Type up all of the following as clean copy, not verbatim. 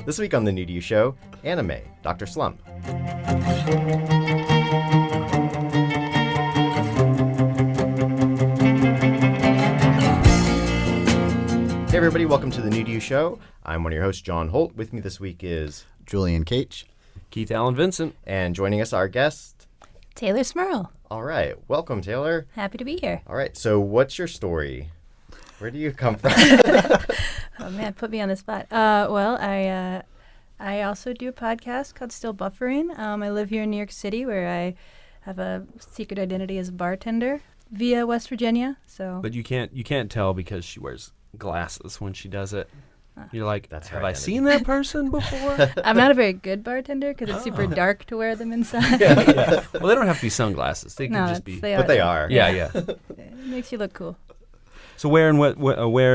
This week on the New to You show, anime, Dr. Slump. Hey everybody, welcome to the New to You show. I'm one of your hosts, John Holt. With me this week is Julian Cage. Keith Allen Vincent. And joining us, our guest, Taylor Smurl. All right, welcome Taylor. Happy to be here. All right, so what's your story? Where do you come from? Oh man, put me on the spot. Well, I also do a podcast called Still Buffering. I live here in New York City, where I have a secret identity as a bartender via West Virginia. So, But you can't tell because she wears glasses when she does it. You're like, That's her have I identity. seen that person before? I'm not a very good bartender because it's super dark to wear them inside. Yeah. Well, they don't have to be sunglasses. They No, can just be. But they are. Yeah. It makes you look cool. So where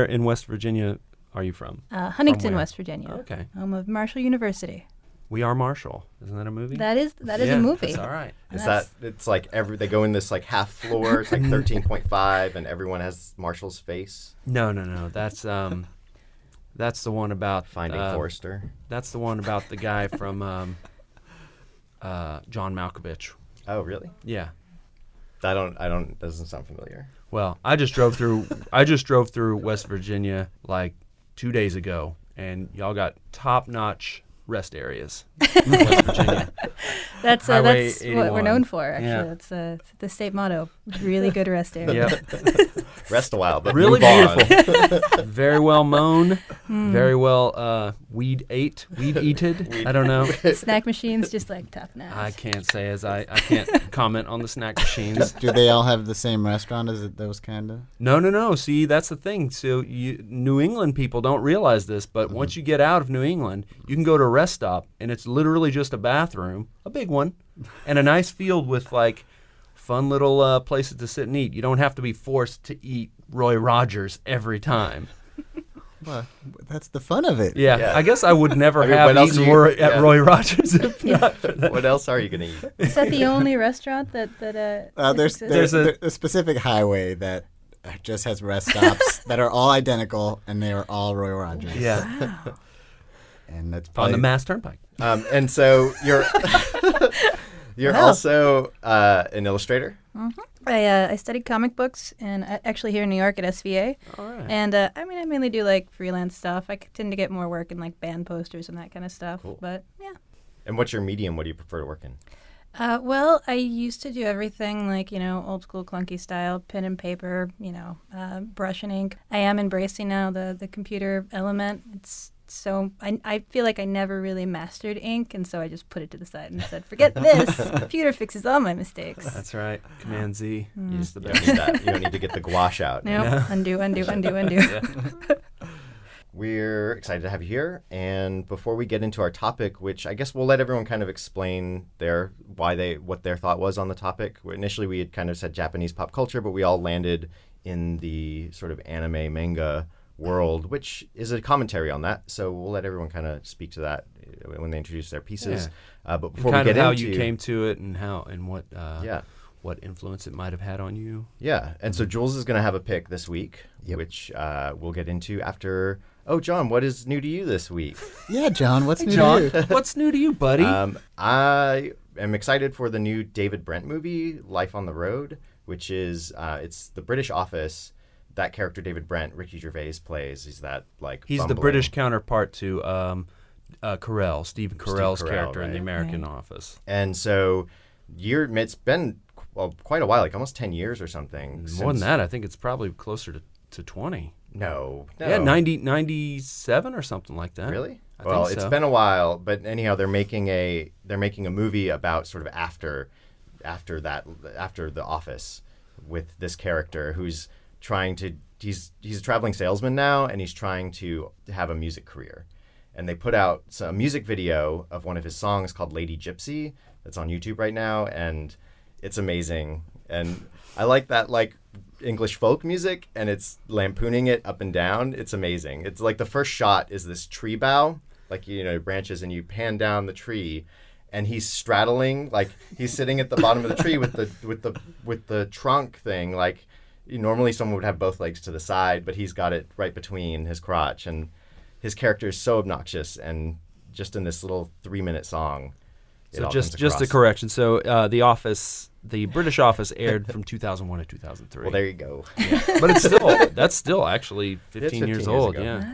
in West Virginia are you from? Huntington, where? West Virginia. Okay. Home of Marshall University. We Are Marshall. Isn't that a movie? That is Yeah, a movie. That's all right. Is that, it's like they go in this like half floor, it's like 13.5 and everyone has Marshall's face? No. That's the one about Finding Forrester? That's the one about the guy from John Malkovich. Oh, really? Yeah. That doesn't sound familiar. Well, I just drove through West Virginia like 2 days ago, and y'all got top-notch rest areas in West Virginia. That's Highway what we're 81. known for, actually. Yeah. That's the state motto. Really good rest area. Yep. Rest a while, but Really move on. beautiful. Very well mown. Very well weed-eated. I don't know. Snack machines just like top notch. I can't say as I can't comment on the snack machines. Do they all have the same restaurant? Is it those kind of? No. See, that's the thing. So New England people don't realize this, but once you get out of New England, you can go to a rest stop, and it's literally just a bathroom, a big one, and a nice field with like fun little places to sit and eat. You don't have to be forced to eat Roy Rogers every time. Well, that's the fun of it. Yeah. I guess I would never I mean, have what else eaten you- more yeah. at Roy Rogers if not for that. What else are you going to eat? Is that the only restaurant that There's exists? a specific highway that just has rest stops that are all identical, and they are all Roy Rogers. Yeah, Wow. And that's on probably the Mass Turnpike. And so you're Wow. also an illustrator? I studied comic books and actually here in New York at SVA. All right. And I mainly do like freelance stuff. I tend to get more work in like band posters and that kind of stuff. Cool. But yeah. And what's your medium? What do you prefer to work in? Well, I used to do everything like, old school clunky style, pen and paper, brush and ink. I am embracing now the computer element. It's so I feel like I never really mastered ink, and so I just put it to the side and said, forget this. Computer fixes all my mistakes. That's right. Command Z. Use the You don't need that. You don't need to get the gouache out. Nope. Undo. We're excited to have you here. And before we get into our topic, which I guess we'll let everyone kind of explain what their thought was on the topic. Initially, we had kind of said Japanese pop culture, but we all landed in the sort of anime manga world, which is a commentary on that. So we'll let everyone kind of speak to that when they introduce their pieces. But before we kind get of how into you came to it and what yeah. what influence it might have had on you. Yeah, and so Jules is going to have a pick this week, which we'll get into after. Oh, John, what is new to you this week? Yeah, John. What's new John, to you? what's new to you, buddy? I am excited for the new David Brent movie, Life on the Road, which is it's the British Office. That character, David Brent, Ricky Gervais plays. He's that He's the bumbling- British counterpart to Carell, Steve Carell's Carell, character in right. The American Right. Office. And so it's been quite a while, like almost 10 years or something. More than that, I think it's probably closer to 20. No. Yeah, 97 or something like that. Really? I Well, think so. it's been a while, but anyhow, they're making a movie about sort of after The Office, with this character who's he's a traveling salesman now, and he's trying to have a music career. And they put out a music video of one of his songs called Lady Gypsy that's on YouTube right now, and it's amazing. And I like that English folk music, and it's lampooning it up and down. It's amazing. It's like the first shot is this tree bough, branches, and you pan down the tree, and he's straddling, like he's sitting at the bottom of the tree with the trunk thing, like normally someone would have both legs to the side, but he's got it right between his crotch, and his character is so obnoxious and just in this little 3-minute song. it So all just comes a across. correction. So the British Office aired from 2001 to 2003. Well, there you go. But that's still actually 15 years 15 years old. ago. Yeah.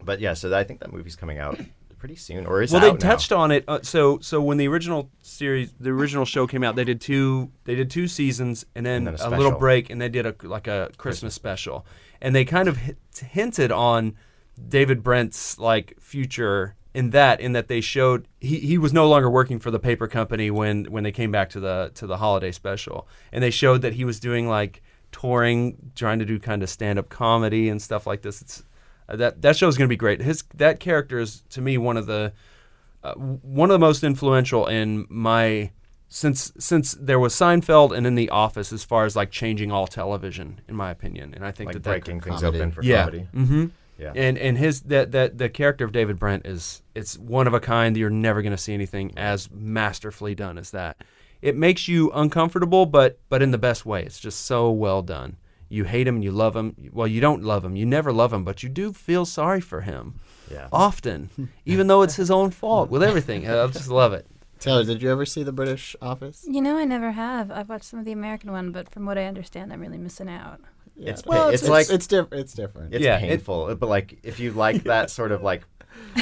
But yeah, so I think that movie's coming out pretty soon, or is Well, out they now. touched on it. So when the original show came out, they did two seasons and then And then a a little special. break, and they did a Christmas special, and they kind of hinted on David Brent's like future in that they showed he was no longer working for the paper company when they came back to the holiday special, and they showed that he was doing like touring, trying to do kind of stand-up comedy and stuff like this. It's that show is going to be great. That character is to me one of the most influential in my since there was Seinfeld and then The Office as far as like changing all television in my opinion, and I think like that breaking things comedy. open for yeah. comedy. Mm-hmm. Yeah. And his that the character of David Brent it's one of a kind. You're never going to see anything as masterfully done as that. It makes you uncomfortable, but in the best way. It's just so well done. You hate him, you love him. Well, you don't love him, you never love him, but you do feel sorry for him Yeah. often, even though it's his own fault with everything. I just love it. Taylor, did you ever see the British Office? You know, I never have. I've watched some of the American one, but from what I understand, I'm really missing out. Yeah. It's well, it's like- it's different. It's different. It's Yeah, painful, but like if you like that sort of like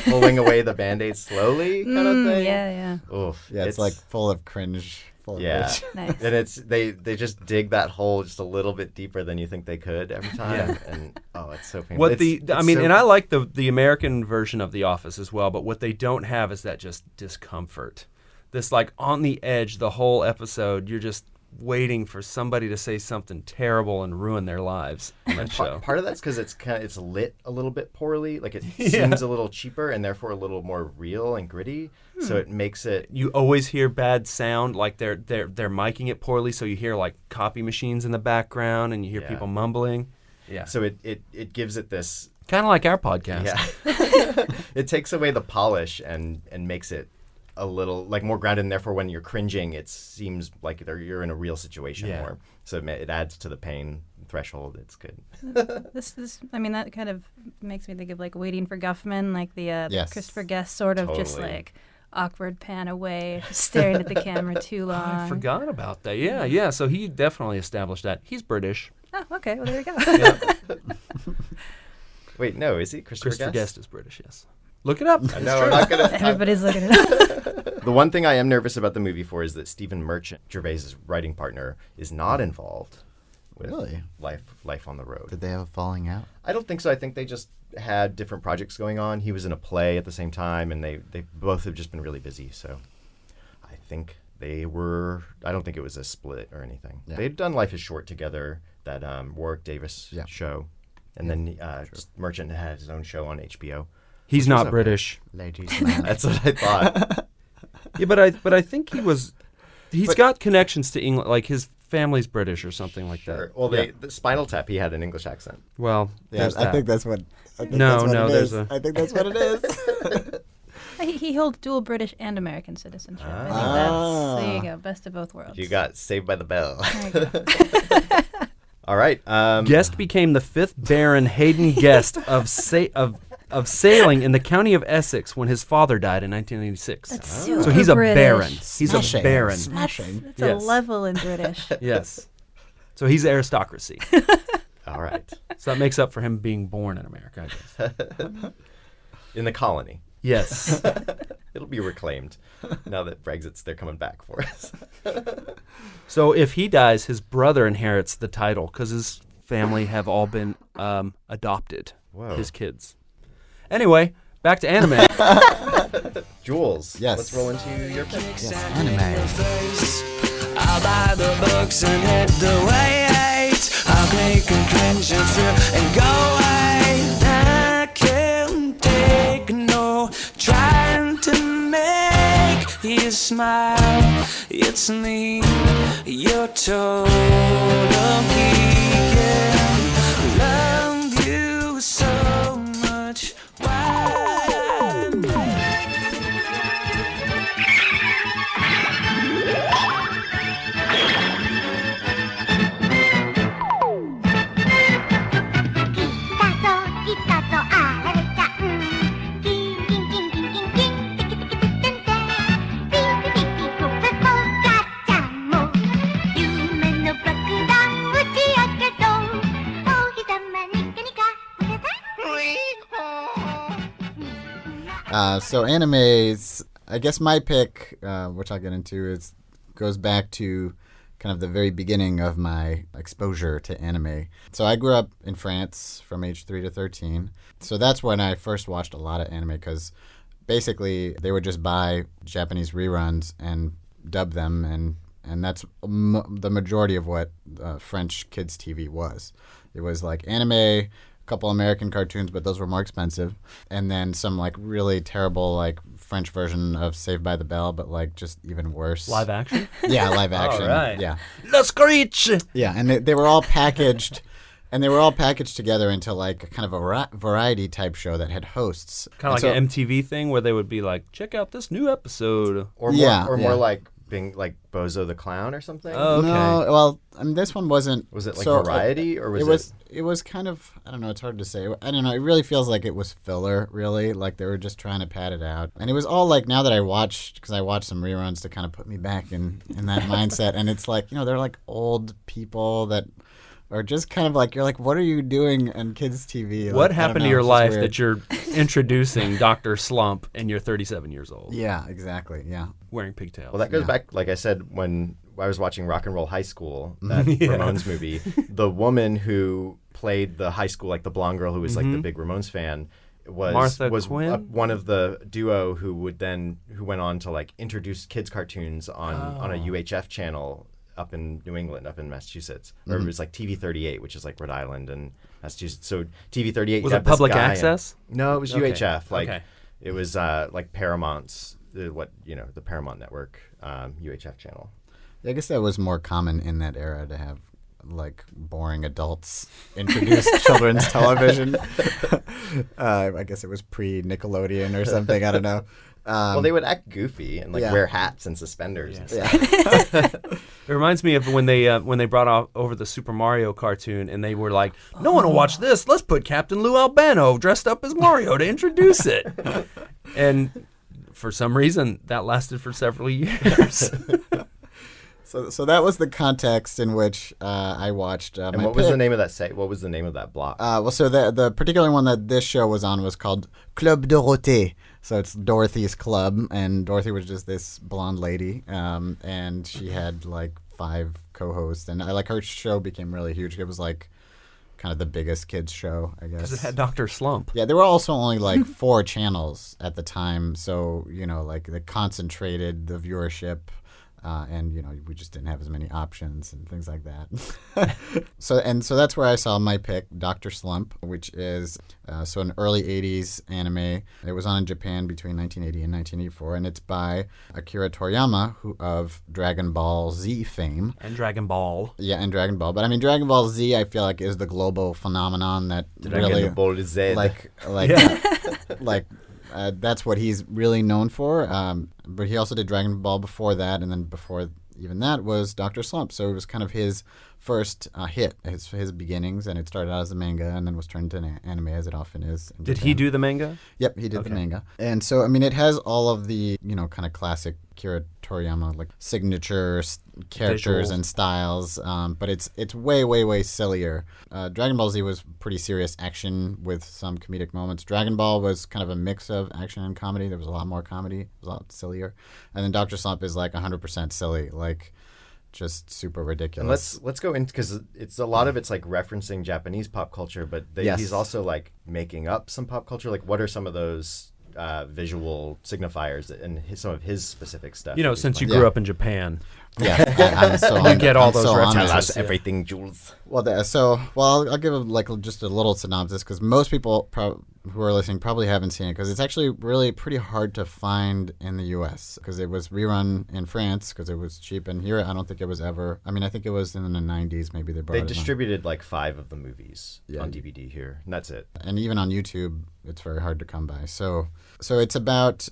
pulling away the band-aid slowly kind of thing. Yeah, Oof. Yeah, it's like full of cringe. Full of Yeah. cringe. nice. And it's they just dig that hole just a little bit deeper than you think they could every time. Yeah. And it's so painful. What It's and so- I like the American version of The Office as well, but what they don't have is that just discomfort. This like on the edge the whole episode, you're just waiting for somebody to say something terrible and ruin their lives on that show. Part of that's because it's lit a little bit poorly. Like it Yeah. seems a little cheaper and therefore a little more real and gritty. So it makes it. You always hear bad sound, like they're micing it poorly, so you hear like copy machines in the background and you hear Yeah. people mumbling. Yeah. So it gives it this. Kind of like our podcast. Yeah. It takes away the polish and makes it a little like more grounded, and therefore when you're cringing, it seems like you're in a real situation Yeah. more. So it adds to the pain threshold. It's good. This I mean, that kind of makes me think of like Waiting for Guffman, like the Yes. Christopher Guest sort of just Totally. like awkward pan away, just staring at the camera too long. I forgot about that. Yeah. So he definitely established that. He's British. Oh, okay. Well, there you go. Yeah. Wait, no, is he Christopher Guest is British, yes. Look it up. No, I'm not gonna. Everybody's looking at it. The one thing I am nervous about the movie for is that Stephen Merchant, Gervais's writing partner, is not involved with Really? life on the road. Did they have a falling out? I don't think so. I think they just had different projects going on. He was in a play at the same time, and they both have just been really busy. So I think they were. I don't think it was a split or anything. Yeah. They'd done Life is Short together, that Warwick Davis Yeah. show, and then Merchant had his own show on HBO. He's Which not is okay. British. Ladies man. That's what I thought. Yeah, but I think he's got connections to England, like his family's British or something like Sure. that. Well, Yeah. the Spinal Tap, he had an English accent. Well, Yeah, there's I that. think that's what. I think No, that's what no, it there's is. a- I think that's what it is. He holds dual British and American citizenship. I think Ah. there you go. Best of both worlds. You got Saved by the Bell. There you go. All right. Guest became the 5th Baron Hayden Guest of sailing in the county of Essex when his father died in 1986. That's So super he's a British. baron. He's Smashing. a baron. That's, Smashing. that's Yes. a level in British. Yes. So he's aristocracy. All right. So that makes up for him being born in America, I guess. In the colony. Yes. It'll be reclaimed now that they're coming back for us. So if he dies, his brother inherits the title because his family have all been adopted. Whoa. His kids. Anyway, back to anime. Jules. Yes. Let's roll into your pick. Yes, anime. I'll buy the books and hit the weight. I'll make a cringe and thrill and go away. I can't take no trying to make you smile. It's me, you're total geek. Yeah. Love you so much. Why?「きたぞあられちゃん」「キンキンキンキンキンキン」So animes, I guess my pick, which I'll get into, goes back to kind of the very beginning of my exposure to anime. So I grew up in France from age 3 to 13. So that's when I first watched a lot of anime, because basically they would just buy Japanese reruns and dub them, and that's the majority of what French kids TV was. It was like anime, a couple American cartoons, but those were more expensive, and then some like really terrible like French version of Saved by the Bell, but like just even worse. Live action? Yeah, live action. All right. Yeah. Le Screech! Yeah, and they were all packaged, and they were all packaged together into like a kind of a variety type show that had hosts. Kind of like an MTV thing where they would be like, check out this new episode. Or more like being like Bozo the Clown or something. Oh, okay. No, well, I mean, this one wasn't. Was it like so, variety or was it? It was kind of, I don't know, it's hard to say. I don't know, it really feels like it was filler, really. Like they were just trying to pad it out. And it was all like, now that I watched, because I watched some reruns to kind of put me back in that mindset. And it's like, they're like old people that are just kind of like, you're like, what are you doing on kids' TV? What Like, happened to your life that you're introducing Dr. Slump and you're 37 years old? Yeah, exactly, yeah. Wearing pigtails. Well, that goes back, like I said, when I was watching Rock and Roll High School, that Ramones movie. The woman who played the high school, like the blonde girl who was like the big Ramones fan, was Quinn? one of the duo who went on to like introduce kids cartoons on a UHF channel up in New England, up in Massachusetts, or it was like TV38, which is like Rhode Island and Massachusetts. So TV38 Was had it this public guy access? No, it was Okay. UHF. Like Okay. it was like Paramount's the Paramount Network UHF channel. I guess that was more common in that era to have like boring adults introduce children's television. I guess it was pre-Nickelodeon or something. I don't know. Well, they would act goofy and like Yeah. wear hats and suspenders. And stuff. It reminds me of when they brought over the Super Mario cartoon and they were like, no one will watch this. Let's put Captain Lou Albano dressed up as Mario to introduce it. And for some reason, that lasted for several years. So that was the context in which I watched. And what was the name of that What was the name of that block? So the particular one that this show was on was called Club Dorothée. So it's Dorothy's Club, and Dorothy was just this blonde lady, and she had like 5 co-hosts, and her show became really huge. It was like kind of the biggest kids show, I guess. Because it had Dr. Slump. Yeah, there were also only like 4 channels at the time, so like they concentrated the viewership. And we just didn't have as many options and things like that. So that's where I saw my pick, Dr. Slump, which is an early 80s anime. It was on in Japan between 1980 and 1984, and it's by Akira Toriyama, who of Dragon Ball Z fame. And Dragon Ball. Yeah, and Dragon Ball. But I mean, Dragon Ball Z, I feel like, is the global phenomenon that really Ball Z. that's what he's really known for. But he also did Dragon Ball before that, and then before even that was Dr. Slump. So it was kind of his first hit, his beginnings, and it started out as a manga and then was turned into an anime, as it often is. Did he do the manga? Yep, he did the manga. And so, I mean, it has all of the, kind of classic Akira Toriyama, like signature characters Visuals. and styles, but it's way, way, way sillier. Dragon Ball Z was pretty serious action with some comedic moments. Dragon Ball was kind of a mix of action and comedy. There was a lot more comedy. It was a lot sillier. And then Dr. Slump is like 100% silly, like just super ridiculous. And let's go into, because it's a lot of it's like referencing Japanese pop culture, but he's also like making up some pop culture. Like, what are some of those visual signifiers and some of his specific stuff? Since you grew up in Japan. Yeah, I'm so You get all those references. references. Tell us everything, Jules. Well, I'll give just a little synopsis, because most people who are listening probably haven't seen it, because it's actually really pretty hard to find in the U.S. because it was rerun in France because it was cheap, and here I don't think it was ever. I mean, I think it was in the 90s. Maybe they brought They it on. distributed like 5 of the movies on DVD here, and that's it. And even on YouTube, it's very hard to come by. So it's about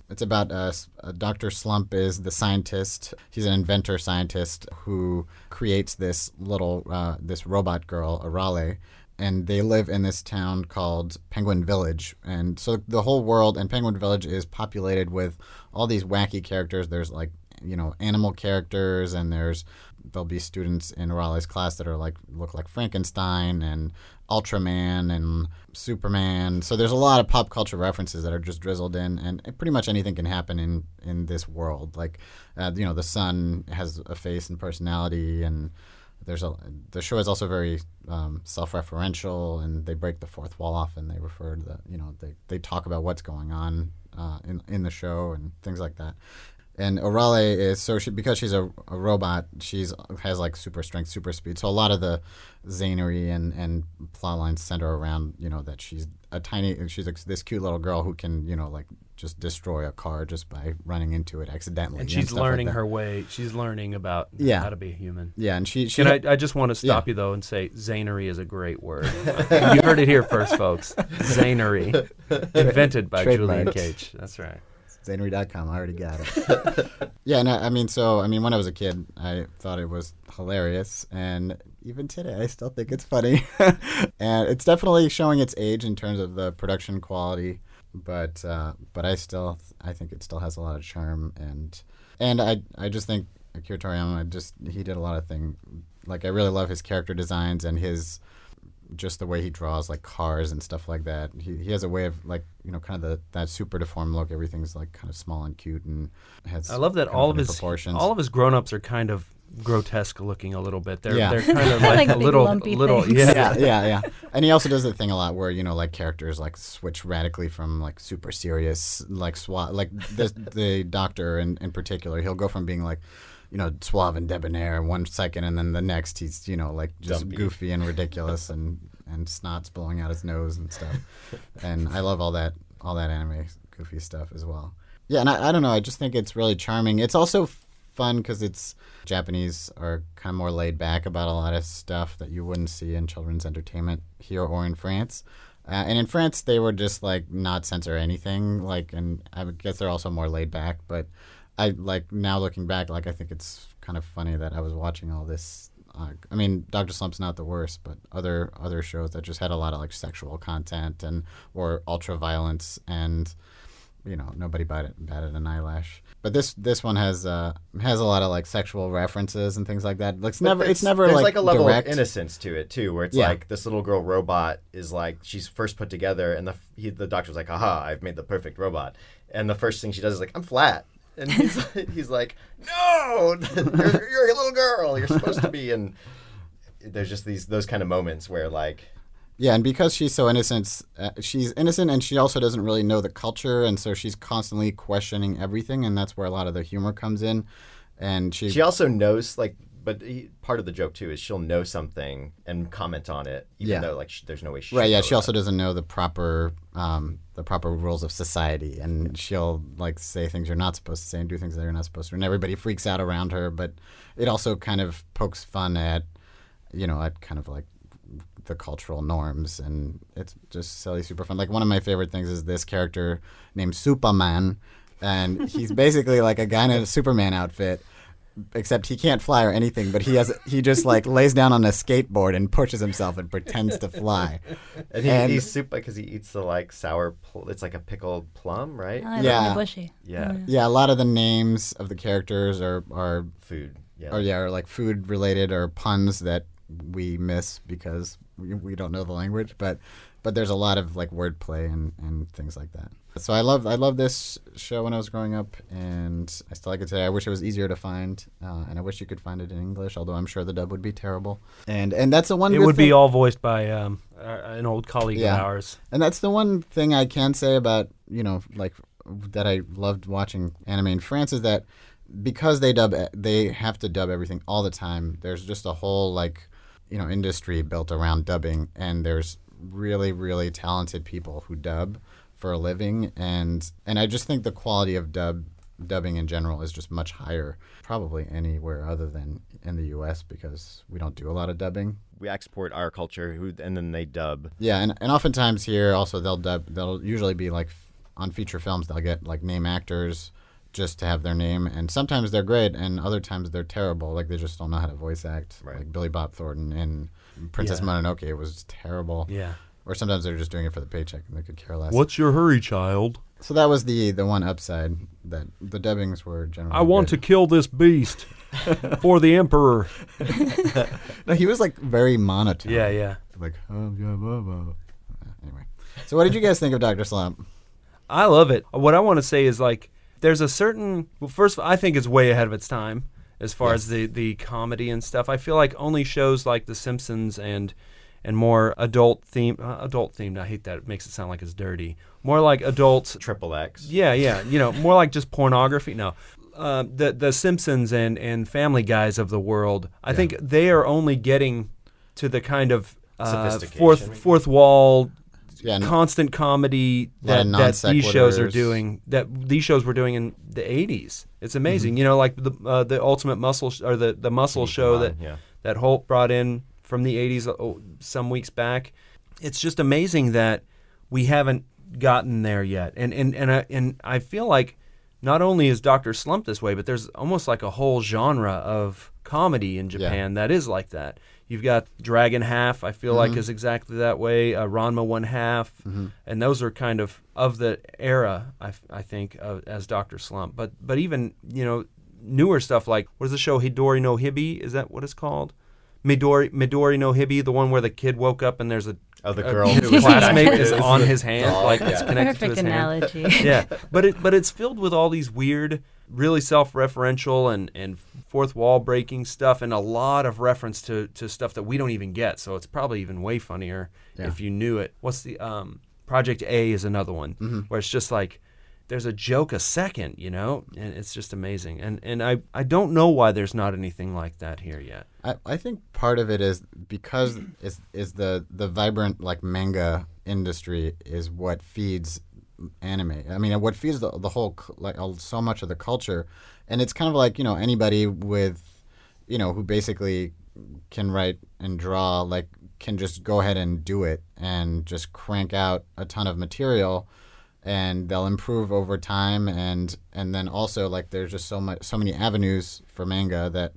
Dr. Slump is the scientist. He's an inventor scientist who creates this little this robot girl, Arale, and they live in this town called Penguin Village. And so the whole world and Penguin Village is populated with all these wacky characters. There's like animal characters, and there'll be students in Raleigh's class that are look like Frankenstein and Ultraman and Superman. So there's a lot of pop culture references that are just drizzled in, and pretty much anything can happen in this world. The sun has a face and personality, and the show is also very self-referential, and they break the fourth wall off, and they refer to they talk about what's going on in the show and things like that. And Orale is because she's a robot, has like super strength, super speed. So a lot of the zanery and plot lines center around that she's this cute little girl who can just destroy a car just by running into it accidentally. And she's learning her way. She's learning about how to be a human. Yeah, and she I just want to stop you though and say zanery is a great word. You heard it here first, folks. Zanery, invented by Julian Cage. That's right. Zanery.com. I already got it. Yeah, and when I was a kid, I thought it was hilarious, and even today, I still think it's funny. And it's definitely showing its age in terms of the production quality, but I think it still has a lot of charm, and I just think Akira Toriyama he did a lot of things. Like, I really love his character designs and just the way he draws like cars and stuff like that. He has a way of kind of that super deformed look. Everything's like kind of small and cute and has. I love that all of his grown-ups are kind of grotesque looking a little bit. They're kind of like a little things. Yeah. And he also does the thing a lot where characters like switch radically from like super serious the doctor in particular. He'll go from being like suave and debonair in 1 second, and then the next he's just Dumpy. goofy and ridiculous and snot's blowing out his nose and stuff. And I love all that anime goofy stuff as well. Yeah, and I don't know, I just think it's really charming. It's also fun because it's Japanese are kind of more laid back about a lot of stuff that you wouldn't see in children's entertainment here or in France. And in France, they would just not censor anything. And I guess they're also more laid back, but I now looking back, I think it's kind of funny that I was watching all this. Dr. Slump's not the worst, but other shows that just had a lot of sexual content or ultra violence, and nobody batted an eyelash. But this one has a lot of sexual references and things like that. It's never there's a level direct. of innocence to it too, where it's this little girl robot is she's first put together, and the doctor's like, "Aha, I've made the perfect robot," and the first thing she does is "I'm flat." And he's like, "No, you're a little girl. You're supposed to be." And there's just those kind of moments where yeah, and because she's so innocent, she's innocent, and she also doesn't really know the culture, and so she's constantly questioning everything, and that's where a lot of the humor comes in. And she also knows part of the joke too is she'll know something and comment on it, even though there's no way she. Right. Yeah. She also doesn't know the proper rules of society, and she'll say things you're not supposed to say and do things that you're not supposed to, and everybody freaks out around her. But it also kind of pokes fun at kind of the cultural norms, and it's just silly, super fun. One of my favorite things is this character named Superman, and he's basically a guy in a Superman outfit. Except he can't fly or anything, but he just lays down on a skateboard and pushes himself and pretends to fly. And he's super because he eats the sour. It's like a pickled plum, right? Oh, yeah, bushy. Yeah. Yeah, a lot of the names of the characters are food. Yeah. Or food related or puns that we miss because we don't know the language. But there's a lot of wordplay and things like that. So I love this show when I was growing up, and I still like it today. I wish it was easier to find, and I wish you could find it in English, although I'm sure the dub would be terrible. And that's the one. It would be all voiced by an old colleague of ours. And that's the one thing I can say about that I loved watching anime in France is that because they have to dub everything all the time. There's just a whole industry built around dubbing, and there's really, really talented people who dub for a living, and I just think the quality of dubbing in general is just much higher, probably anywhere other than in the U.S. because we don't do a lot of dubbing. We export our culture, and then they dub. Yeah, and oftentimes here also they'll dub. They'll usually be on feature films. They'll get name actors just to have their name, and sometimes they're great, and other times they're terrible. They just don't know how to voice act. Right. Billy Bob Thornton in Princess Mononoke, it was terrible. Yeah. Or sometimes they're just doing it for the paycheck and they could care less. What's your hurry, child? So that was the one upside. that the dubbings were generally. I want to good. kill this beast for the emperor. No, he was like very monotone. Yeah. Like, oh, yeah, blah, blah. Anyway. So what did you guys think of Dr. Slump? I love it. What I want to say is like there's a certain first I think it's way ahead of its time as far as the comedy and stuff. I feel like only shows like The Simpsons and more adult themed. I hate that. It makes it sound like it's dirty. More like adult Triple X. Yeah. More like just pornography. No. The Simpsons and Family Guys of the world. I think they are only getting to the kind of Sophistication, fourth wall Yeah, constant comedy that these shows are doing. That these shows were doing in the 80s. It's amazing. Like the Ultimate Muscle or the Muscle Show that Holt brought in from the 80s some weeks back. It's just amazing that we haven't gotten there yet. And I feel like not only is Dr. Slump this way, but there's almost like a whole genre of comedy in Japan that is like that. You've got Dragon Half, I feel like is exactly that way. Ranma 1/2, and those are kind of the era, I think, as Dr. Slump. But even newer stuff like what is the show Hidori no Hibi? Is that what it's called? Midori no Hibi, the one where the kid woke up and there's a girl his classmate is on his hand, it's connected Perfect to his analogy. hand. Yeah, but it's filled with all these weird, really self-referential and fourth wall breaking stuff, and a lot of reference to stuff that we don't even get. So it's probably even way funnier if you knew it. What's the Project A is another one where it's just like there's a joke a second, and it's just amazing. And I don't know why there's not anything like that here yet. I think part of it is because is the vibrant like manga industry is what feeds anime. I mean, what feeds the whole so much of the culture, and it's kind of like anybody with who basically can write and draw can just go ahead and do it and just crank out a ton of material, and they'll improve over time, and then also there's just so many avenues for manga that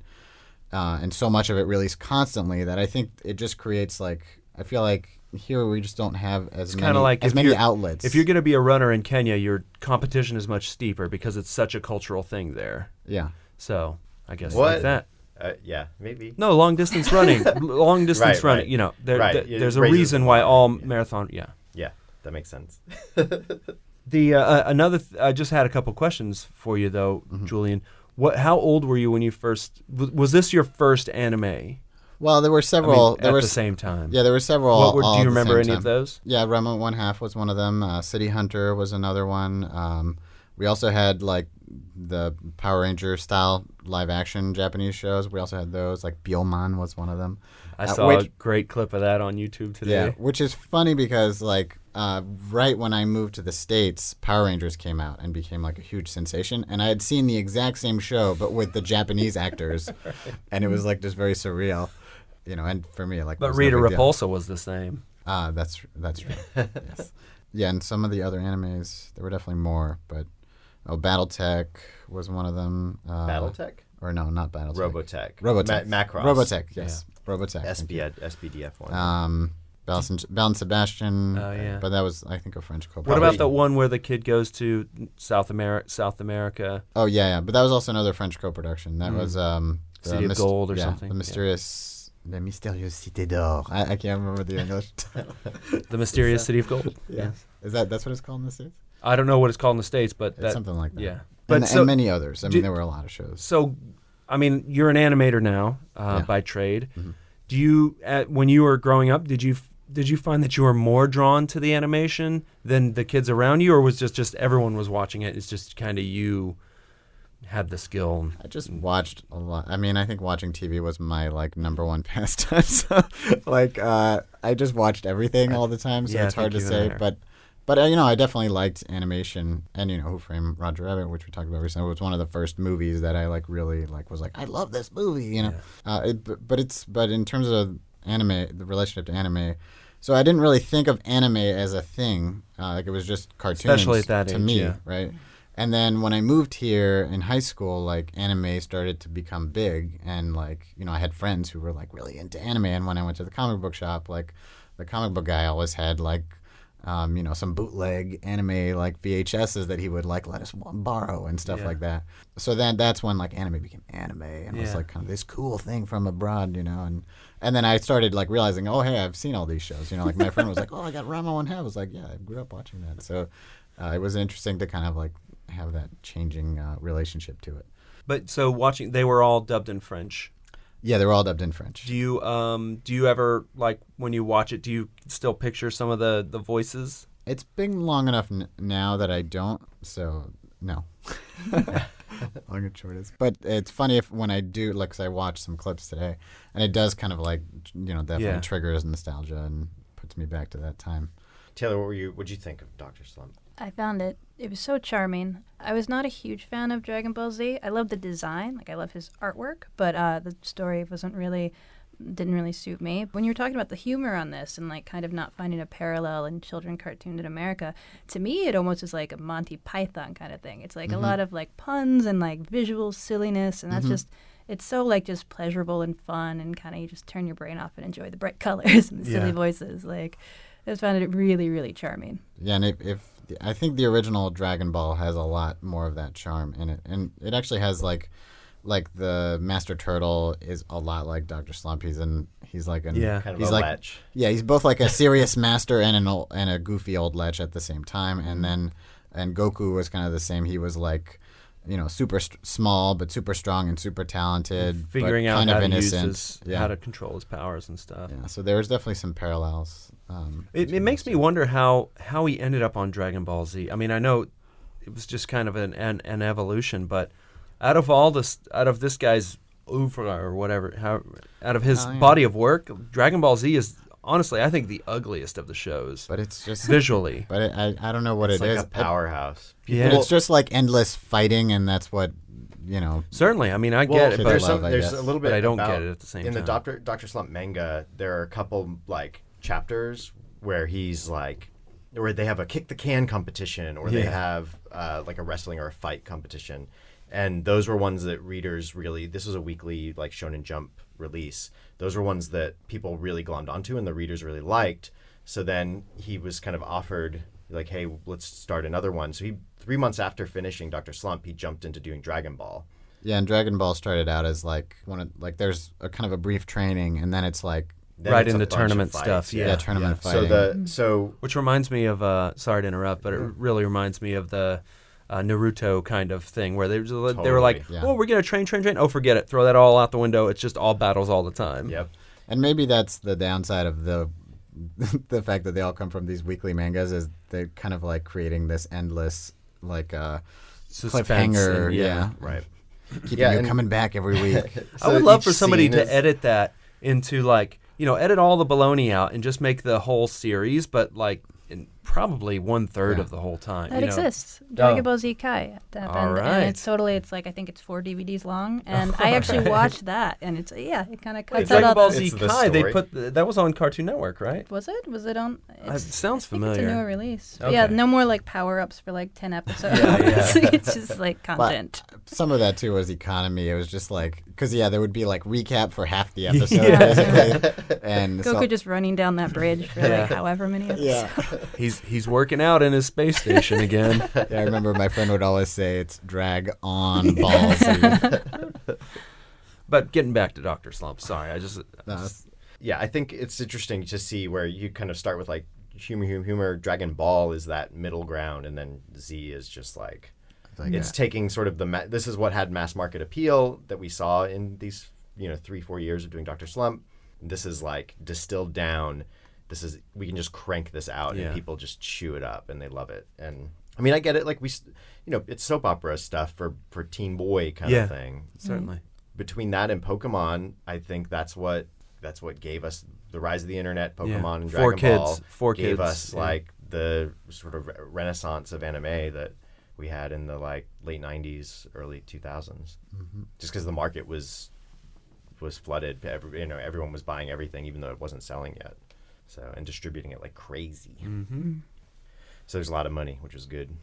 and so much of it released constantly that I think it just creates I feel like here we just don't have as many outlets. If you're going to be a runner in Kenya, your competition is much steeper because it's such a cultural thing there. Yeah. So I guess What? like that. Yeah, maybe. No, long distance running. Long distance running. Right. There's a Raises reason the why bar. all marathon. Yeah. Yeah, that makes sense. I just had a couple questions for you though, Julian. How old were you when you first? Was this your first anime? Well, there were several. At the same time. Yeah, there were several. Do you remember any of those? Yeah, Ranma 1/2 was one of them. City Hunter was another one. We also had the Power Ranger style live action Japanese shows. We also had those. Bioman was one of them. I saw a great clip of that on YouTube today. Yeah, which is funny because right when I moved to the States, Power Rangers came out and became a huge sensation. And I had seen the exact same show, but with the Japanese actors, and it was just very surreal, And for me, But Rita Repulsa was the same. That's true. Yes. Yeah, and some of the other animes, there were definitely more, but BattleTech was one of them. BattleTech? Or no, not BattleTech. Robotech. Macross. Robotech, yes. Robotech. SPDF one. Belle and Sebastian. Oh, yeah. But that was, I think, a French co. What about the one where the kid goes to South America? Oh, yeah. But that was also another French co-production. That was City of Gold or something. The Mysterious... The Mystérieuse Cité d'Or. I can't remember the English title. The Mysterious City of Gold. Yeah. That's what it's called in the States? I don't know what it's called in the States, but it's something like that. Yeah. And many others. There were a lot of shows. So, you're an animator now by trade. Mm-hmm. Do you, when you were growing up, did you find that you were more drawn to the animation than the kids around you, or was just everyone was watching it? It's just kind of you had the skill. I just watched a lot. I think watching TV was my number one pastime. So I just watched everything all the time. So it's hard to say, but I definitely liked animation, and Who Framed Roger Rabbit, which we talked about recently, was one of the first movies that I really was I love this movie. But in terms of anime, the relationship to anime. So I didn't really think of anime as a thing. It was just cartoons, especially at that to age, me, right? And then when I moved here in high school, anime started to become big, and I had friends who were really into anime. And when I went to the comic book shop, the comic book guy always had some bootleg anime like VHSs that he would like let us borrow and stuff like that. So then that's when like anime became anime and it was like kind of this cool thing from abroad, and then I started like realizing, oh hey, I've seen all these shows. Like my friend was like, oh, I got Rama 1/2. I was like, yeah, I grew up watching that. So it was interesting to kind of like have that changing relationship to it. But so watching, they were all dubbed in French. Yeah, they were all dubbed in French. Do you ever, like, when you watch it, do you still picture some of the voices? It's been long enough now that I don't, so no. Long and short is. But it's funny when I do, like, 'cause I watched some clips today, and it does kind of like, definitely triggers nostalgia and puts me back to that time. Taylor, what'd you think of Dr. Slump? I found it was so charming. I was not a huge fan of Dragon Ball Z. I love the design, like I love his artwork, but the story didn't really suit me. When you were talking about the humor on this and like kind of not finding a parallel in children cartoons in America, to me it almost is like a Monty Python kind of thing. It's like a lot of like puns and like visual silliness, and that's just, it's so like just pleasurable and fun, and kind of you just turn your brain off and enjoy the bright colors and the silly voices. Like I just found it really, really charming. Yeah, and if I think the original Dragon Ball has a lot more of that charm in it, and it actually has like the Master Turtle is a lot like Dr. Slump. He's like kind of he's a like lech. Yeah, he's both like a serious master and a goofy old lech at the same time. And Goku was kind of the same. He was like, super small but super strong and super talented, figuring but out kind how of to innocent. use how to control his powers and stuff. Yeah, so there's definitely some parallels. It makes me wonder how he ended up on Dragon Ball Z. I mean, I know it was just kind of an evolution, but out of this guy's oeuvre or whatever, out of his body of work, Dragon Ball Z is honestly, I think, the ugliest of the shows. But it's just visually. But I don't know what it's it like is. a powerhouse. It's just like endless fighting, and that's what. Certainly, I mean, I get it, but there's a little bit. But I don't about, get it at the same time. In the Dr. Slump manga, there are a couple like chapters where he's like, where they have a kick the can competition, or they have like a wrestling or a fight competition, and those were ones that readers really. This was a weekly like Shonen Jump release. Those were ones that people really glommed onto, and the readers really liked. So then he was kind of offered like, hey, let's start another one. So 3 months after finishing Dr. Slump, he jumped into doing Dragon Ball. Yeah, and Dragon Ball started out as like there's a kind of a brief training, and then it's like right into tournament stuff. Yeah, tournament fighting. Which reminds me of sorry to interrupt, but it really reminds me of the Naruto kind of thing where they were like, oh, we're gonna train. Oh, forget it, throw that all out the window. It's just all battles all the time. Yep. And maybe that's the downside of the fact that they all come from these weekly mangas, is they're kind of like creating this endless like cliffhanger. Yeah, right. Keeping you coming back every week. I would love for somebody to edit that into like, edit all the baloney out and just make the whole series, but like in probably 1/3 of the whole time. That exists. Dragon Ball Z Kai. All right. And it's like, I think it's 4 DVDs long, and I actually watched that, and it kind of cuts out Dragon all Ball the... Z Kai, they put that was on Cartoon Network, right? Was it? Was it on? It sounds familiar. It's a newer release. Okay. Yeah, no more like power-ups for like 10 episodes. It's just like content. But some of that too was economy. It was just like, because there would be like recap for half the episode basically, and Goku just running down that bridge for like however many episodes. He's working out in his space station again. I remember my friend would always say it's drag on Ball Z. But getting back to Dr. Slump, sorry, I think it's interesting to see where you kind of start with like humor. Dragon Ball is that middle ground, and then Z is just like it's taking sort of this is what had mass market appeal that we saw in these 3-4 years of doing Dr. Slump. This is like distilled down. We can just crank this out and people just chew it up and they love it. And I mean, I get it. Like it's soap opera stuff for teen boy kind of thing. Certainly. Between that and Pokemon, I think that's what gave us the rise of the internet. Pokemon and Dragon Ball gave us like the sort of renaissance of anime that we had in the like late 90s, early 2000s. Just because the market was flooded. Everyone was buying everything, even though it wasn't selling yet. So, and distributing it like crazy. So there's a lot of money, which was good.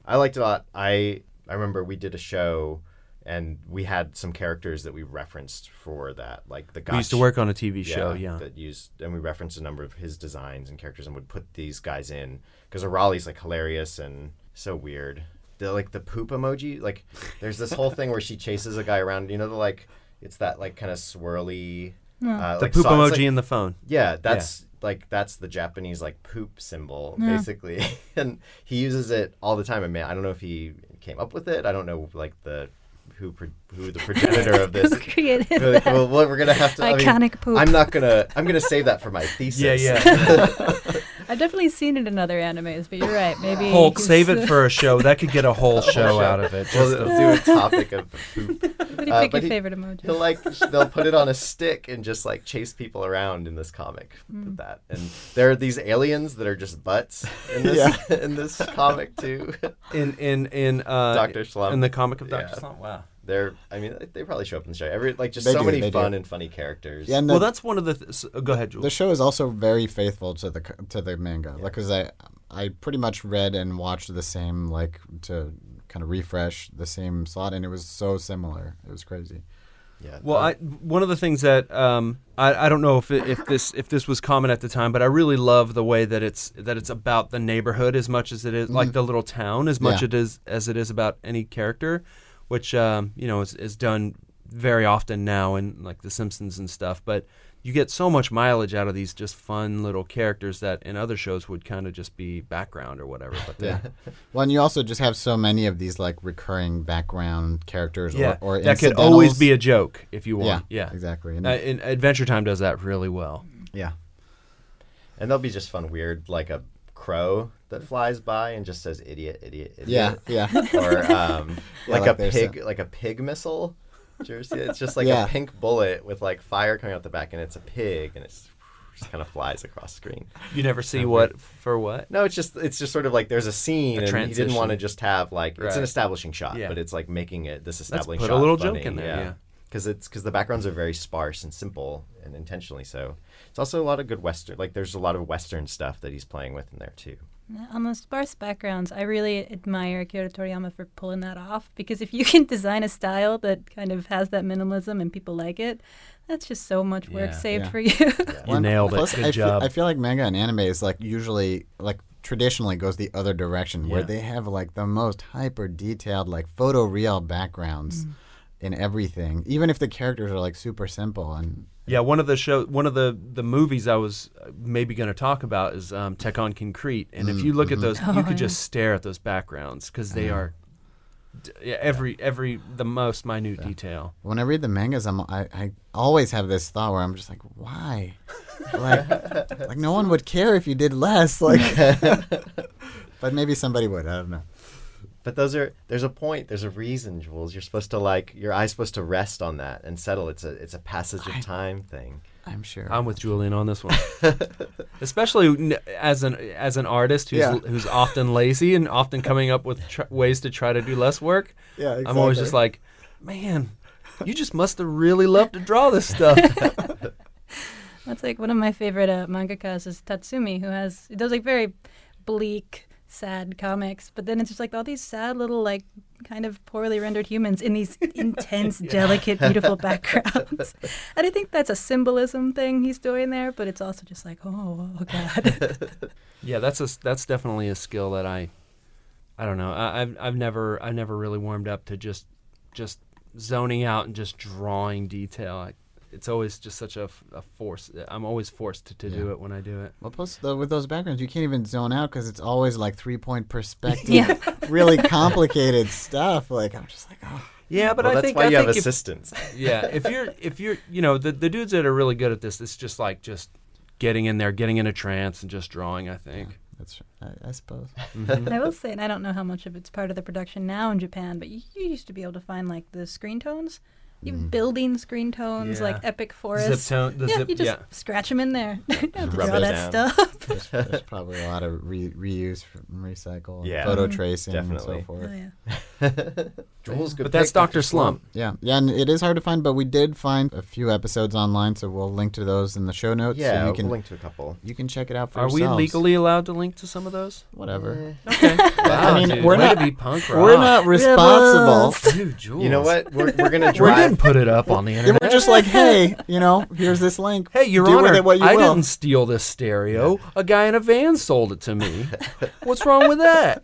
I liked it a lot. I remember we did a show And we had some characters that we referenced for that, like the guy. We used to work on a TV show, yeah. That used, and we referenced a number of his designs and characters and would put these guys in because Raleigh's like hilarious and so weird. The poop emoji, like there's this whole thing where she chases a guy around, you know, it's that like kind of swirly. The like poop emoji like, in the phone. Yeah, that's the Japanese like poop symbol basically, and he uses it all the time. And man, I don't know if he came up with it. I don't know like who the progenitor of this. Who created Like, well, we're gonna have to iconic poop? I'm gonna save that for my thesis. Yeah. I've definitely seen it in other animes, but you're right. Maybe Hulk, save it for a show. That could get a whole show out of it. We'll do a topic of poop. What do you pick your favorite emoji? They'll put it on a stick and just like chase people around in this comic with that. And there are these aliens that are just butts in this in this comic too. In Dr. Slump. In the comic of Dr. Yeah. Slump. Wow. They probably show up in the show. They So do, many they fun do. and funny characters. Yeah, and Well, that's one of the. Go ahead, Jules. the show is also very faithful to the manga. Like, cause I pretty much read and watched the same, like, to kind of refresh the same slot, and it was so similar. It was crazy. Yeah. Well, one of the things that I don't know if this was common at the time, but I really love the way that it's about the neighborhood as much as it is like the little town as much as it is about any character, which is done very often now in like The Simpsons and stuff. But you get so much mileage out of these just fun little characters that in other shows would kind of just be background or whatever. But Well, and you also just have so many of these like recurring background characters or that could incidentals. always be a joke if you want. Yeah, exactly. And Adventure Time does that really well. yeah. And they'll be just fun, weird, like a crow that flies by and just says idiot, idiot, idiot. Yeah. Or like like a pig missile. Did you ever see it? It's just like a pink bullet with like fire coming out the back, and it's a pig, and it's just kind of flies across the screen. You never see what for what? No, it's just sort of like there's a scene, and he didn't transition. want to just have like it's an Right. establishing shot, Yeah. but it's like making it this Let's establishing put shot a little funny. joke in there. Yeah. Because the backgrounds are very sparse and simple, and intentionally so. It's also a lot of good Western. Like there's a lot of Western stuff that he's playing with in there too. On the sparse backgrounds, I really admire Akira Toriyama for pulling that off, because if you can design a style that kind of has that minimalism and people like it, that's just so much work Yeah. saved Yeah. for you. You nailed it. Plus, Good job. I feel like manga and anime is like usually like traditionally goes the other direction, where Yeah. they have like the most hyper detailed like photoreal backgrounds in everything, even if the characters are like super simple. And Yeah, one of the movies I was maybe going to talk about is Tekken Concrete, and if you look at those, you could just stare at those backgrounds because they are every the most minute detail. when I read the mangas, I always have this thought where I'm just like, why? like no one would care if you did less. Like, but maybe somebody would. I don't know. But there's a point, there's a reason, Jules. You're supposed to your eye's supposed to rest on that and settle. It's a passage of time thing. I'm sure. I'm with Julian on this one, especially as an artist who's often lazy and often coming up with ways to try to do less work. Yeah, exactly. I'm always just like, man, you just must have really loved to draw this stuff. That's like one of my favorite mangakas is Tatsumi, who does like very bleak, sad comics, but then it's just like all these sad little like kind of poorly rendered humans in these intense, delicate, beautiful backgrounds. And I think that's a symbolism thing he's doing there, but it's also just like, oh God. Yeah, that's definitely a skill that I don't know. I've never really warmed up to just zoning out and just drawing detail. It's always just such a force. I'm always forced to do it when I do it. Well, plus with those backgrounds, you can't even zone out because it's always like 3-point perspective, really complicated stuff. Like I'm just like, oh. Yeah, but Well, I that's think why you have if, assistants. yeah, if you're the dudes that are really good at this, it's just like getting in there, getting in a trance, and just drawing. I think. That's I suppose. I will say, and I don't know how much of it's part of the production now in Japan, but you used to be able to find like the screen tones. Even building screen tones, like epic forests. Zip tone, you just scratch them in there. You don't have to Rub draw it that down. stuff. There's probably a lot of reuse and recycle, and Yeah, photo tracing, and definitely. so forth. Oh, yeah. Joel's good. But that's pick, Dr. Slump. Yeah, and it is hard to find, but we did find a few episodes online, so we'll link to those in the show notes. Yeah, so you can we'll link to a couple. you can check it out for Are we yourselves. legally allowed to link to some of those? Whatever. Okay. Wow, I mean, dude, we're way not- to be punk rock. We're not responsible. Dude, Jules. You know what? We're gonna We drive. didn't put it up on the Yeah, internet. we're just like, hey, here's this link. Hey, Your Do Honor, with it what you I will. didn't steal this stereo. A guy in a van sold it to me. What's wrong with that?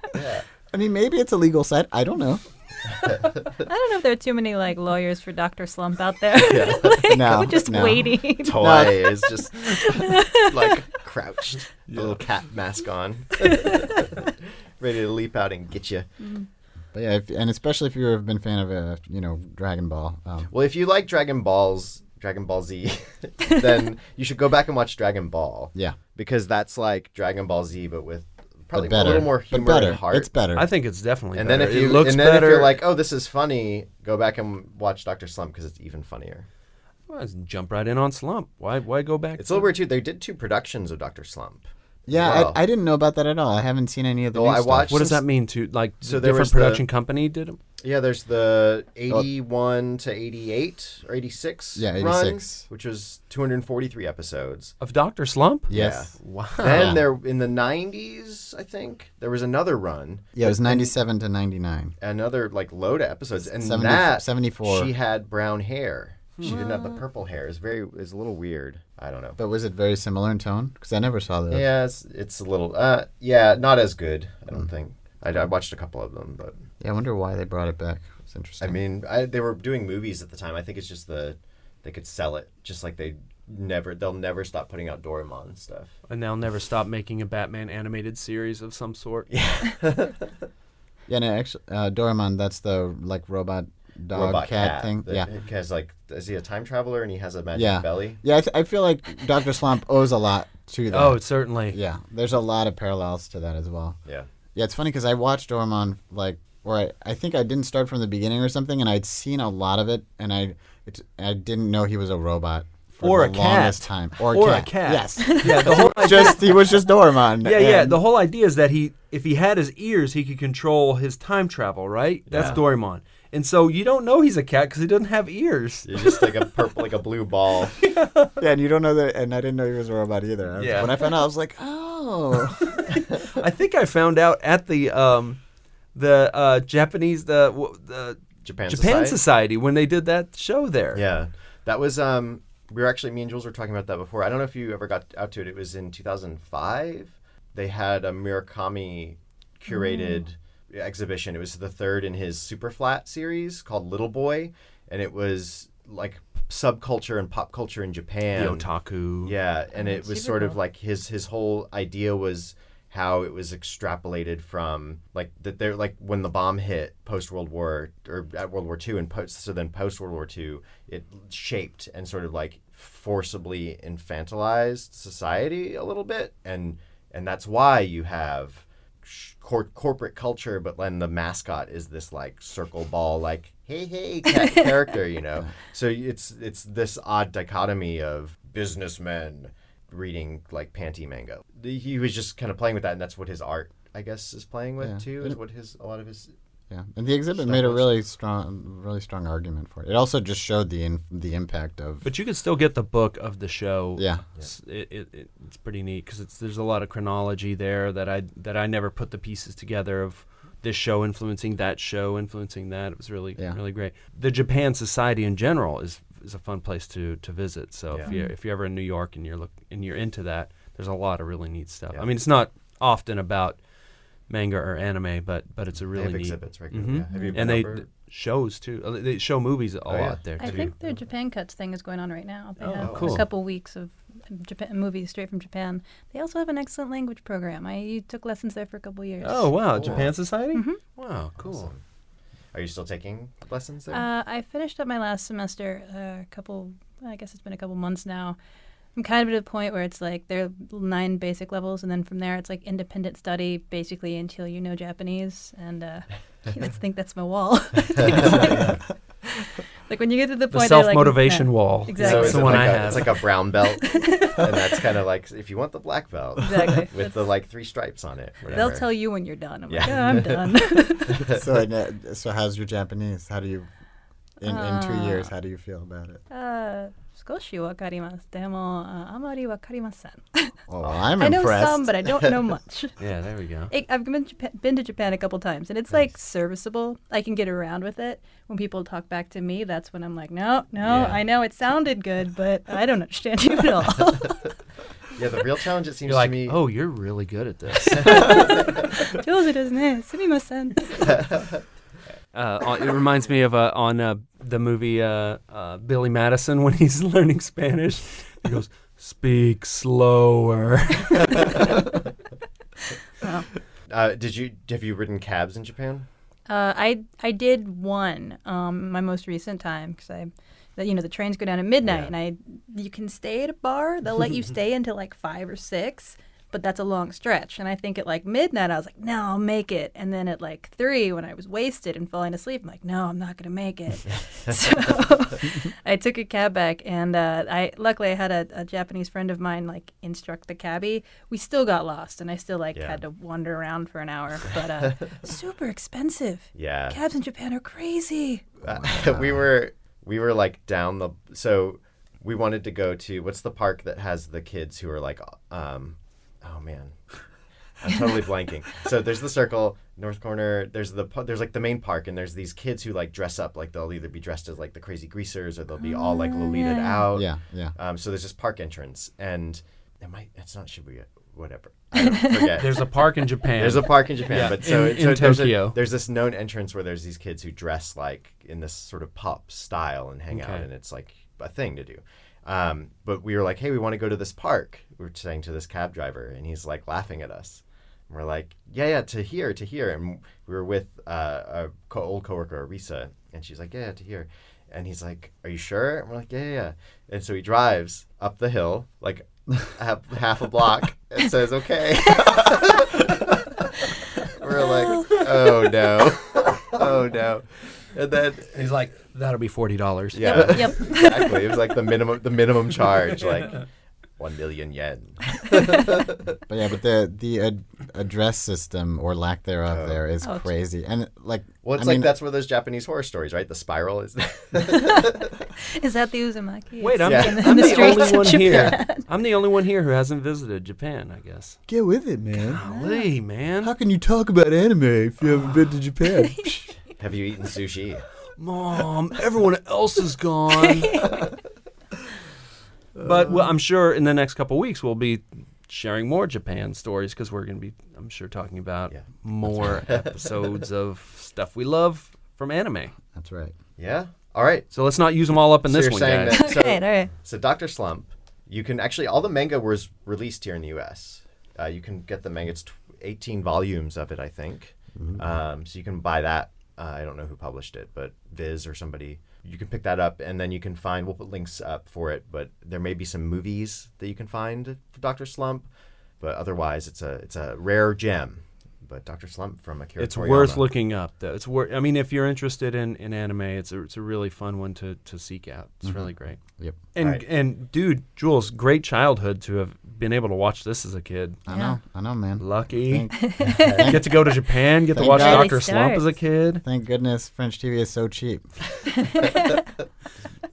I mean, maybe it's a legal site. I don't know. I don't know if there are too many like lawyers for Dr. Slump out there. No, We're just no. waiting. Toy is just like crouched, a little cat mask on, ready to leap out and get you. But yeah, and especially if you've been a fan of Dragon Ball. Well, if you like Dragon Ball Z, then you should go back and watch Dragon Ball. Yeah, Because that's like Dragon Ball Z, but with probably but better. a little more but humor better. and heart. It's better. I think it's definitely And better. then if you it looks and then better. if you're like, oh, this is funny, go back and watch Dr. Slump because it's even funnier. Well, let's jump right in on Slump. Why go back? It's a little weird too. They did 2 productions of Dr. Slump. yeah, Wow. I didn't know about that at all. I haven't seen any of the Well, new I stuff. watched- What does that mean? To like So the there different was the- production company did them? Yeah, there's the 81 to 88 or 86 Yeah, run, 86. which was 243 episodes. Of Dr. Slump? Yes. Wow. Then there in the 90s, I think, there was another run. Yeah, it was 97 to 99. Another like load of episodes, and 70 that 74. she had brown hair. She didn't have the purple hair. It's a little weird. I don't know. But was it very similar in tone? Because I never saw those. Yeah, it's a little not as good. I don't think. I watched a couple of them, but Yeah, I wonder why they brought it back. It's interesting. I mean, they were doing movies at the time. I think it's just they could sell it, just like they'll never stop putting out Doraemon stuff. And they'll never stop making a Batman animated series of some sort. Yeah, no, actually, Doraemon, that's the like robot dog Robot cat thing. that Yeah. has like, is he a time traveler and he has a magic Yeah. belly? Yeah, I feel like Dr. Slump owes a lot to that. Oh, certainly. Yeah, there's a lot of parallels to that as well. Yeah. Yeah, it's funny because I watched Doraemon I think I didn't start from the beginning or something, and I'd seen a lot of it, and I didn't know he was a robot for Or the a cat. longest time. Or a cat. Yes. Yeah, the whole idea, He was just Doraemon. yeah. and- The whole idea is that if he had his ears, he could control his time travel, right? That's Yeah. Doraemon. And so you don't know he's a cat because he doesn't have ears. You're just like a purple, like a blue ball. Yeah, and you don't know that, and I didn't know he was a robot either. Yeah. When I found out, I was like, oh. I think I found out at the Japanese the Japan Society when they did that show there. Yeah, that was we were actually, me and Jules were talking about that before. I don't know if you ever got out to it. It was in 2005. They had a Murakami curated exhibition. It was the third in his Super Flat series called Little Boy, and it was like subculture and pop culture in Japan. The otaku. Yeah, and it was Super sort of cool. like his whole idea was how it was extrapolated from like that they're like when the bomb hit post World War or at World War II and post World War II, it shaped and sort of like forcibly infantilized society a little bit, and that's why you have corporate culture, but then the mascot is this like circle ball, like hey cat character, So it's this odd dichotomy of businessmen reading like panty manga. He was just kind of playing with that, and that's what his art, I guess, is playing with Yeah. too. Is what a lot of his. Yeah, and the exhibit made a really strong argument for it. It also just showed the impact of. But you can still get the book of the show. Yeah. It's pretty neat because there's a lot of chronology there that I never put the pieces together of this show influencing that show influencing that. It was really really great. The Japan Society in general is a fun place to visit. So if you're ever in New York and you're into that, there's a lot of really neat stuff. Yeah. I mean, it's not often about manga or anime, but it's a They really have neat exhibits regularly. Mhm. Yeah. Have you been and they over? shows too. They show movies a yeah. lot there too. I think their Japan Cuts thing is going on right now. They have cool. a couple weeks of Japan movies straight from Japan. They also have an excellent language program. I took lessons there for a couple years. Oh wow, Cool. Japan Society. Mhm. Wow, cool. Awesome. Are you still taking lessons there? I finished up my last semester I guess it's been a couple months now. I'm kind of at a point where it's like there are 9 basic levels, and then from there it's like independent study basically until you know Japanese. And I think that's my wall. But Like when you get to the The point, they're like, self-motivation no. wall. Exactly. That's is the it one like I a, have. it's like a brown belt, and that's kind of like if you want the black belt, Exactly. with the like 3 stripes on it. They'll whatever. tell you when you're done. I'm Yeah. like, oh, I'm done. So how's your Japanese? How do you, in 2 years, how do you feel about it? 少しわかります。でも、あまりわかりません。 Oh, I'm I know impressed. some, but I don't know much. Yeah, there we go. I've been to Japan a couple times, and it's like serviceable. I can get around with it. When people talk back to me, that's when I'm like, no, Yeah. I know it sounded good, but I don't understand you at all. Yeah, the real challenge it seems You're like, to me. oh, you're really good at this. 上手ですね。すみません。 It reminds me of on the movie Billy Madison when he's learning Spanish. He goes, "Speak slower." Have you ridden cabs in Japan? I did one my most recent time because the trains go down at midnight, Yeah. and you can stay at a bar. They'll let you stay until like 5 or 6, but that's a long stretch. And I think at like midnight, I was like, no, I'll make it. And then at like 3, when I was wasted and falling asleep, I'm like, no, I'm not gonna make it. So I took a cab back, and luckily I had a Japanese friend of mine like instruct the cabbie. We still got lost, and I still Yeah. had to wander around for an hour, but super expensive. Yeah. Cabs in Japan are crazy. We were like down the. So we wanted to go to what's the park that has the kids who are like, oh man, I'm totally blanking. So there's the Circle, North Corner. There's like the main park, and there's these kids who like dress up like they'll either be dressed as like the crazy greasers or they'll be all like Lolita'd out. Yeah. So there's this park entrance, and it's not Shibuya, whatever. I don't forget. There's a park in Japan. There's a park in Japan, Yeah, but so in there's Tokyo. there's this known entrance where there's these kids who dress like in this sort of pop style and hang out, Okay. and it's like a thing to do. But we were like, hey, we want to go to this park. We were saying to this cab driver, and he's like laughing at us. And we're like, yeah, to here. And we were with a old coworker, Arisa, and she's like, yeah, to here. And he's like, are you sure? And we're like, yeah. And so he drives up the hill, like half a block, and says, okay. We're like, oh no. And then He's like, that'll be $40. yeah, Yep. exactly. It was like the minimum charge, like 1 million yen. But the address system or lack thereof there is Oh, crazy. And like, Well, it's I like mean, that's where those Japanese horror stories, right? The spiral is. Is that the Uzumaki? Wait, I'm, Yeah. in I'm the the streets only of one here. Japan. I'm the only one here who hasn't visited Japan, I guess. get with it, man. Golly, man. How can you talk about anime if you haven't been to Japan? Have you eaten sushi? Mom, everyone else is gone. But I'm sure in the next couple weeks we'll be sharing more Japan stories because we're going to be, I'm sure, talking about Yeah. more episodes of stuff we love from anime. That's right. Yeah. All right. So let's not use them all up in So this you're one, saying guys. that- Okay, all right. So Dr. Slump, you can actually all the manga was released here in the U.S. You can get the manga. It's 18 volumes of it, I think. So you can buy that. I don't know who published it, but Viz or somebody. You can pick that up, and then you can find. We'll put links up for it, but there may be some movies that you can find for Dr. Slump. But otherwise, it's a rare gem. But Dr. Slump from Akira It's Toriyama. worth looking up, though. It's worth. I mean, if you're interested in anime, it's a really fun one to seek out. It's really great. Yep. And Right. and dude, Jules, great childhood to have been able to watch this as a kid. I know, man. Lucky. Thank, Get to go to Japan. Get to Thank watch God. Dr. Slump as a kid. thank goodness French TV is so cheap.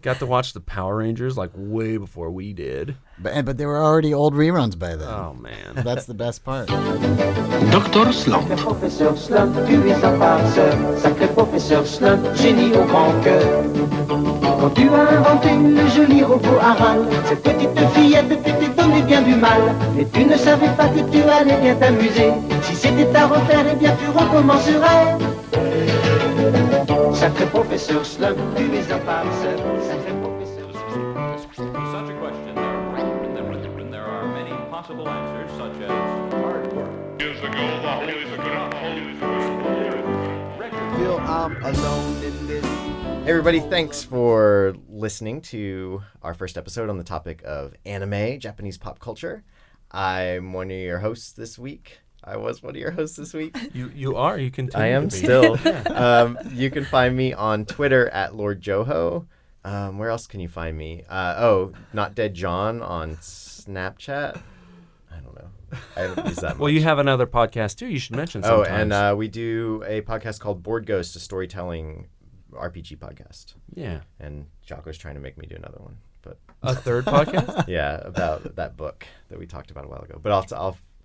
Got to watch the Power Rangers like way before we did. But they were already old reruns by then. Oh man. That's the best part. Docteur Slump. Professeur Slump, tu es un farceur, sacré professeur Slump, génie au grand cœur. Quand tu as inventé le joli robot Aral, cette petite fillette t'était donné bien du mal. Mais tu ne savais pas que tu allais bien t'amuser. Si c'était à refaire, eh bien tu recommencerais. Sacré professeur Slump, tu es un farceur, sacré professeur Slump. To such a question, there are many possible answers, such as hard work. Feel I'm alone in this. Hey everybody, thanks for listening to our first episode on the topic of anime, Japanese pop culture. I'm one of your hosts this week, I was one of your hosts this week. You are. You continue. I am to be. still. You can find me on Twitter at Lord Joho. Where else can you find me? Not Dead John on Snapchat. I don't know. I haven't used that much. Well, you have another podcast too. You should mention Oh, sometimes. and we do a podcast called Board Ghost, a storytelling RPG podcast. yeah, And Jocko's trying to make me do another one, but a third podcast. yeah, about that book that we talked about a while ago. But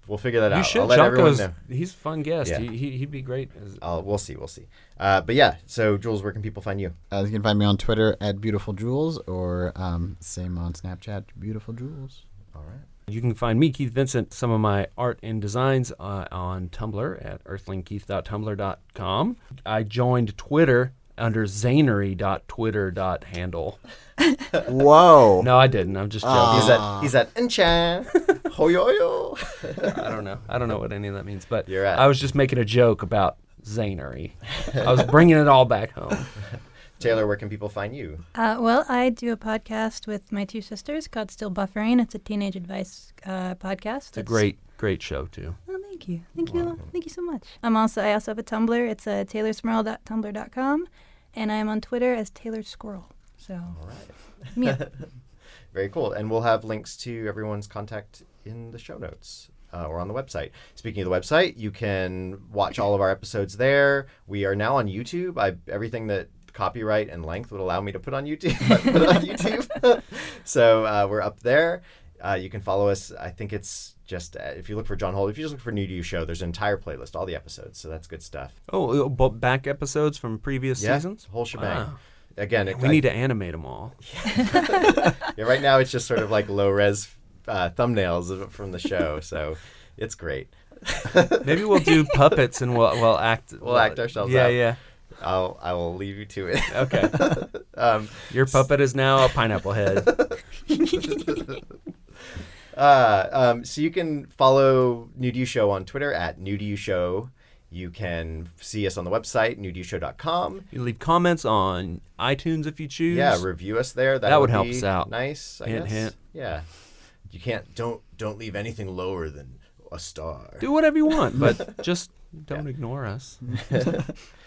we'll figure that out. You should. I'll let everyone Jocko's. know. He's a fun guest. Yeah. He'd be great. We'll see. But yeah, so Jules, where can people find you? You can find me on Twitter at Beautiful Jules, or same on Snapchat, Beautiful Jules. All right. You can find me, Keith Vincent, some of my art and designs on Tumblr at earthlingkeith.tumblr.com. I joined Twitter under zanery.twitter.handle. Whoa. No, I didn't. I'm just joking. He's at Enchan. Hoyoyo. I don't know what any of that means, but You're at- I was just making a joke about Zanery. I was bringing it all back home. Taylor, where can people find you? Well, I do a podcast with my two sisters called Still Buffering. It's a teenage advice podcast. It's a great show too. Oh, thank you. Thank you so much. I also have a Tumblr. It's taylorsmurl.tumblr.com, and I'm on Twitter as Taylor Squirrel. So, All right. yeah. Very cool. And we'll have links to everyone's contact in the show notes or on the website. Speaking of the website, you can watch all of our episodes there. We are now on YouTube. Everything that copyright and length would allow me to put on YouTube, I put it on YouTube. So we're up there. You can follow us. I think it's just, if you look for John Holt, if you just look for New to You Show, there's an entire playlist, all the episodes. So that's good stuff. Oh, back episodes from previous seasons? Whole shebang. Wow. Again, We need to animate them all. Yeah, right now it's just sort of like low res thumbnails from the show, so it's great. Maybe we'll do puppets and we'll act. We'll act ourselves Yeah, out. yeah. I will leave you to it. Okay. Your puppet is now a pineapple head. So you can follow New to You Show on Twitter at New to You Show. You can see us on the website, newtoyouShow.com. You leave comments on iTunes if you choose. Yeah, review us there. That would be help us out. Nice, I Hint, guess. hint. Yeah. You can't, don't leave anything lower than a star. Do whatever you want, but just don't ignore us.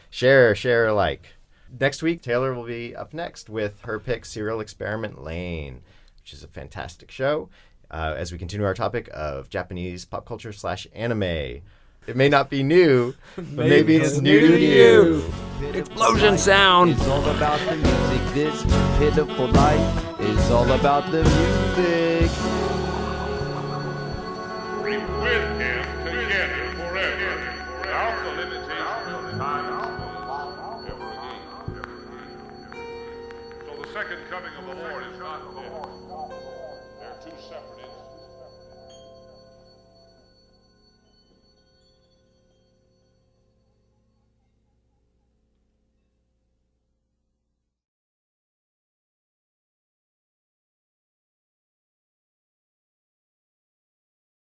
Share alike. Next week, Taylor will be up next with her pick, Serial Experiment Lane, which is a fantastic show, as we continue our topic of Japanese pop culture / anime. It may not be new, but maybe it's new to you. Explosion sound. It's all about the music. This pitiful life is all about the music. With him together forever, without the limitation of time ever again. So the second coming of the Lord is not dead. They're two separate